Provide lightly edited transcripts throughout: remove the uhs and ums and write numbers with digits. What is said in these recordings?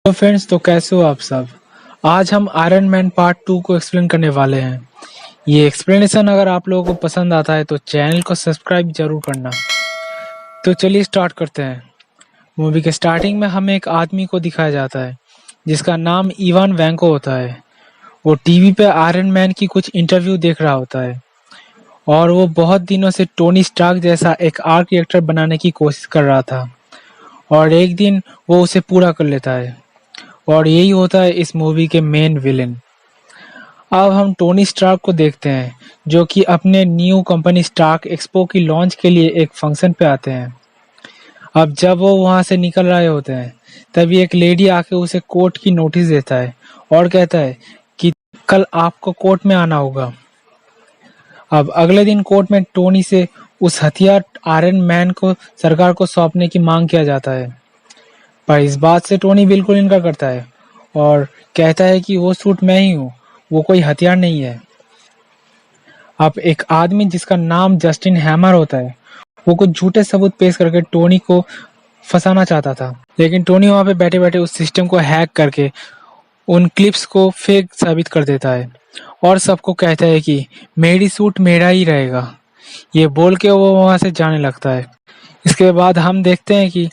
तो फ्रेंड्स, तो कैसे हो आप सब। आज हम आयरन मैन पार्ट 2 को एक्सप्लेन करने वाले हैं। ये एक्सप्लेनेशन अगर आप लोगों को पसंद आता है तो चैनल को सब्सक्राइब जरूर करना। तो चलिए स्टार्ट करते हैं। मूवी के स्टार्टिंग में हमें एक आदमी को दिखाया जाता है जिसका नाम इवान वैंको होता है। वो टीवी पे आयरन मैन की कुछ इंटरव्यू देख रहा होता है और वो बहुत दिनों से टोनी स्टार्क जैसा एक आर्क रिएक्टर बनाने की कोशिश कर रहा था और एक दिन वो उसे पूरा कर लेता है। और यही होता है इस मूवी के मेन विलेन। अब हम टोनी स्टार्क को देखते हैं जो कि अपने न्यू कंपनी स्टार्क एक्सपो की लॉन्च के लिए एक फंक्शन पे आते हैं। अब जब वो वहां से निकल रहे होते हैं तभी एक लेडी आके उसे कोर्ट की नोटिस देता है और कहता है कि कल आपको कोर्ट में आना होगा। अब अगले दिन कोर्ट में टोनी से उस हथियार आयरन मैन को सरकार को सौंपने की मांग किया जाता है, पर इस बात से टोनी बिल्कुल इनकार करता है और कहता है कि वो सूट मैं ही हूँ, वो कोई हथियार नहीं है। अब एक आदमी जिसका नाम जस्टिन हैमर होता है वो कुछ झूठे सबूत पेश करके टोनी को फंसाना चाहता था, लेकिन टोनी वहां पे बैठे बैठे उस सिस्टम को हैक करके उन क्लिप्स को फेक साबित कर देता है और सबको कहता है कि मेरी सूट मेरा ही रहेगा। ये बोल के वो वहां से जाने लगता है। इसके बाद हम देखते हैं कि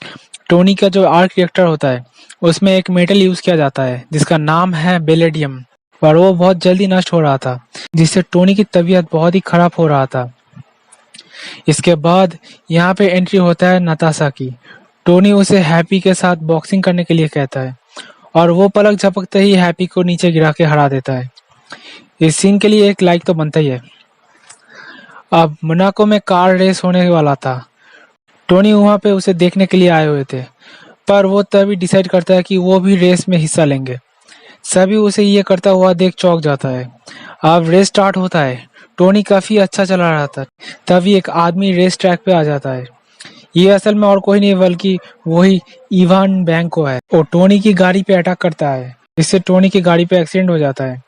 टोनी का जो आर्क रिएक्टर होता है उसमें एक मेटल यूज किया जाता है जिसका नाम है बेलेडियम, पर वो बहुत जल्दी नष्ट हो रहा था जिससे टोनी की तबीयत बहुत ही खराब हो रहा था। इसके बाद यहाँ पे एंट्री होता है नताशा की। टोनी उसे हैप्पी के साथ बॉक्सिंग करने के लिए कहता है और वो पलक झपकते ही हैप्पी को नीचे गिरा के हरा देता है। इस सीन के लिए एक लाइक तो बनता ही है। अब मोनाको में कार रेस होने वाला था। टोनी वहां पे उसे देखने के लिए आए हुए थे, पर वो तभी डिसाइड करता है कि वो भी रेस में हिस्सा लेंगे। सभी उसे ये करता हुआ देख चौंक जाता है। अब रेस स्टार्ट होता है। टोनी काफी अच्छा चला रहा था, तभी एक आदमी रेस ट्रैक पे आ जाता है। ये असल में और कोई नहीं बल्कि वही इवान बैंको है। वो टोनी की गाड़ी पे अटैक करता है जिससे टोनी की गाड़ी पे एक्सीडेंट हो जाता है।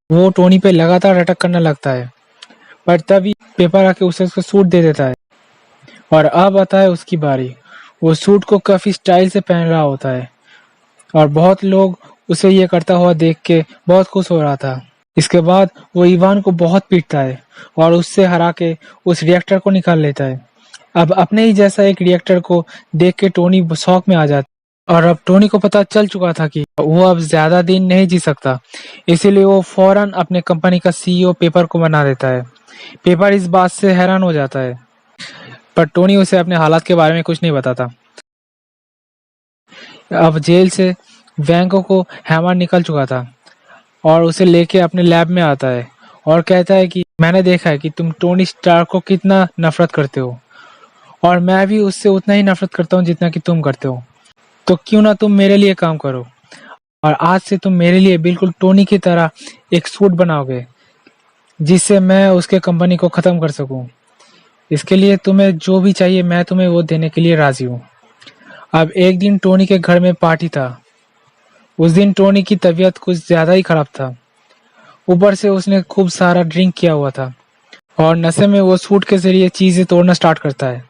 वो टोनी पे लगातार अटैक करने लगता है, पर तभी पेपर आके उसे उसका सूट दे देता है और अब आता है उसकी बारी। वो सूट को काफी स्टाइल से पहन रहा होता है और बहुत लोग उसे ये करता हुआ देख के बहुत खुश हो रहा था। इसके बाद वो इवान को बहुत पीटता है और उससे हरा के उस रिएक्टर को निकाल लेता है। अब अपने ही जैसा एक रिएक्टर को देख के टोनी शौक में आ जाता है और अब टोनी को पता चल चुका था कि वो अब ज्यादा दिन नहीं जी सकता, इसीलिए वो फौरन अपने कंपनी का सीईओ पेपर को बना देता है। पेपर इस बात से हैरान हो जाता है, पर टोनी उसे अपने हालात के बारे में कुछ नहीं बताता। अब जेल से वैंको को हैमर निकल चुका था और उसे लेके अपने लैब में आता है और कहता है कि मैंने देखा है कि तुम टोनी स्टार्क को कितना नफरत करते हो और मैं भी उससे उतना ही नफरत करता हूँ जितना कि तुम करते हो। तो क्यों ना तुम मेरे लिए काम करो और आज से तुम मेरे लिए बिल्कुल टोनी की तरह एक सूट बनाओगे जिससे मैं उसके कंपनी को खत्म कर सकूं। इसके लिए तुम्हें जो भी चाहिए मैं तुम्हें वो देने के लिए राजी हूँ। अब एक दिन टोनी के घर में पार्टी था। उस दिन टोनी की तबीयत कुछ ज्यादा ही खराब था। ऊपर से उसने खूब सारा ड्रिंक किया हुआ था और नशे में वो सूट के जरिए चीजें तोड़ना स्टार्ट करता है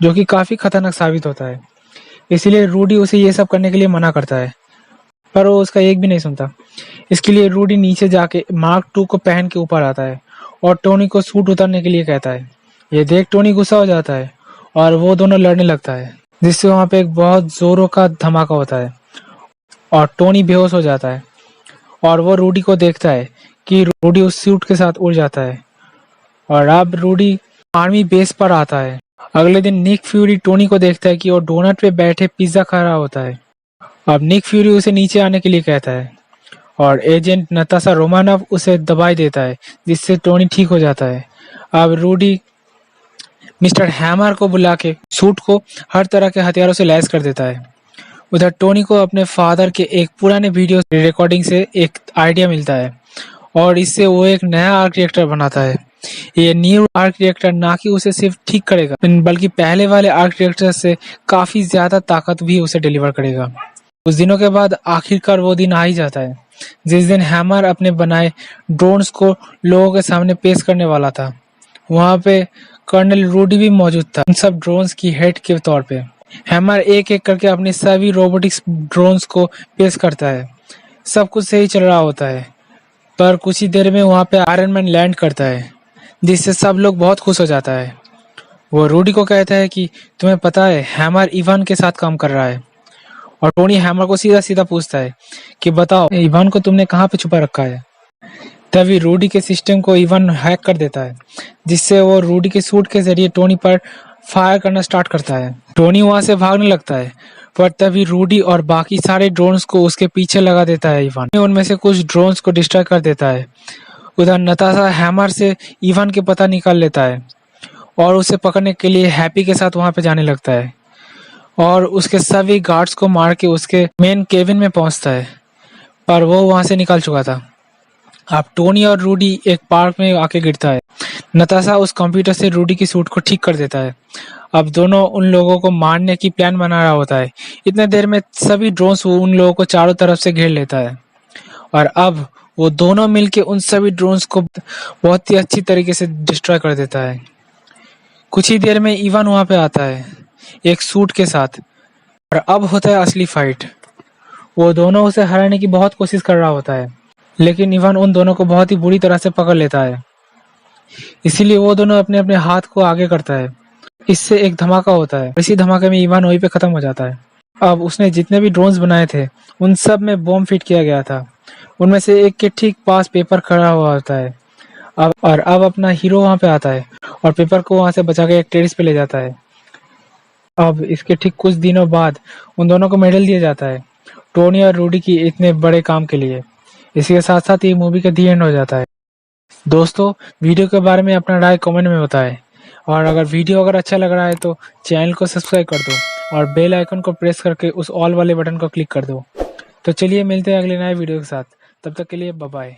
जो कि काफी खतरनाक साबित होता है। इसीलिए रूडी उसे ये सब करने के लिए मना करता है, पर वो उसका एक भी नहीं सुनता। इसके लिए रूडी नीचे जाके मार्क 2 को पहन के ऊपर आता है और टोनी को सूट उतारने के लिए कहता है। ये देख टोनी गुस्सा हो जाता है और वो दोनों लड़ने लगता है जिससे वहां पे एक बहुत जोरों का धमाका होता है और टोनी बेहोश हो जाता है और वो रूडी को देखता है कि रूडी उस सूट के साथ उड़ जाता है और अब रूडी आर्मी बेस पर आता है। अगले दिन निक फ्यूरी टोनी को देखता है कि वो डोनट पे बैठे पिज्जा खा रहा होता है। अब निक फ्यूरी उसे नीचे आने के लिए कहता है और एजेंट नताशा रोमानोव उसे दबाई देता है जिससे टोनी ठीक हो जाता है। अब रूडी मिस्टर हैमर को बुला के सूट को हर तरह के हथियारों से लैस कर देता है। उधर टोनी को अपने फादर के एक पुराने वीडियो रिकॉर्डिंग से एक आइडिया मिलता है और इससे वो एक नया आर्क रिएक्टर बनाता है। ये न्यू आर्क रिएक्टर ना कि उसे सिर्फ ठीक करेगा बल्कि पहले वाले आर्क रिएक्टर से काफी ज्यादा ताकत भी उसे डिलीवर करेगा। कुछ दिनों के बाद आखिरकार वो दिन आ ही जाता है जिस दिन हैमर अपने बनाए ड्रोन्स को लोगों के सामने पेश करने वाला था। वहां पे कर्नल रूडी भी मौजूद था, उन सब ड्रोन्स की हेड के तौर पे। हैमर एक एक करके अपने सभी रोबोटिक्स ड्रोन्स को पेश करता है। सब कुछ सही चल रहा होता है, पर कुछ ही देर में वहाँ पे आयरन मैन लैंड करता है, जिससे सब लोग बहुत खुश हो जाता है। वो रूडी को कहता है कि तुम्हें पता है हैमर इवान के साथ काम कर रहा है। और टोनी हैमर को सीधा सीधा पूछता है कि बताओ इवान को तुमने कहाँ पे छुपा रखा है। तभी रूडी के सिस्टम को इवान हैक कर देता है, जिससे वो रूडी के सूट के जरिए टोनी पर फायर करना स्टार्ट करता है। टोनी वहां से भागने लगता है, पर तभी रूडी और बाकी सारे ड्रोन्स को उसके पीछे लगा देता है इवान। उनमें से कुछ ड्रोन्स को डिस्ट्रॉय कर देता है। उधर नताशा हैमर से इवान के पता निकाल लेता है और उसे पकड़ने के लिए हैप्पी के साथ वहां पे जाने लगता है और उसके सभी गार्ड्स को मार के उसके मेन केबिन में पहुंचता है, पर वो वहां से निकल चुका था। अब टोनी और रूडी एक पार्क में आके गिरता है। नताशा उस कंप्यूटर से रूडी की सूट को ठीक कर देता है। अब दोनों उन लोगों को मारने की प्लान बना रहा होता है। इतने देर में सभी ड्रोन्स उन लोगों को चारों तरफ से घेर लेता है और अब वो दोनों मिलके उन सभी ड्रोन्स को बहुत ही अच्छी तरीके से डिस्ट्रॉय कर देता है। कुछ ही देर में इवान वहां पे आता है एक सूट के साथ और अब होता है असली फाइट। वो दोनों उसे हराने की बहुत कोशिश कर रहा होता है, लेकिन इवान उन दोनों को बहुत ही बुरी तरह से पकड़ लेता है। इसीलिए वो दोनों अपने अपने हाथ को आगे करता है। इससे एक धमाका होता है। इसी धमाके में इवान वहीं पे खत्म हो जाता है। अब उसने जितने भी ड्रोन्स बनाए थे उन सब में बॉम्ब फिट किया गया था। उनमें से एक के ठीक पास पेपर खड़ा हुआ होता है। अब अपना हीरो वहां पे आता है और पेपर को वहां से बचा के एक टेरिस पे ले जाता है। अब इसके ठीक कुछ दिनों बाद उन दोनों को मेडल दिया जाता है, टोनी और रूडी की इतने बड़े काम के लिए। इसी के साथ साथ ये मूवी का दी एंड हो जाता है। दोस्तों, वीडियो के बारे में अपना राय कमेंट में बताएं और अगर वीडियो अच्छा लग रहा है तो चैनल को सब्सक्राइब कर दो और बेल आइकन को प्रेस करके उस ऑल वाले बटन को क्लिक कर दो। तो चलिए मिलते हैं अगले नए वीडियो के साथ। तब तक के लिए बाय बाय।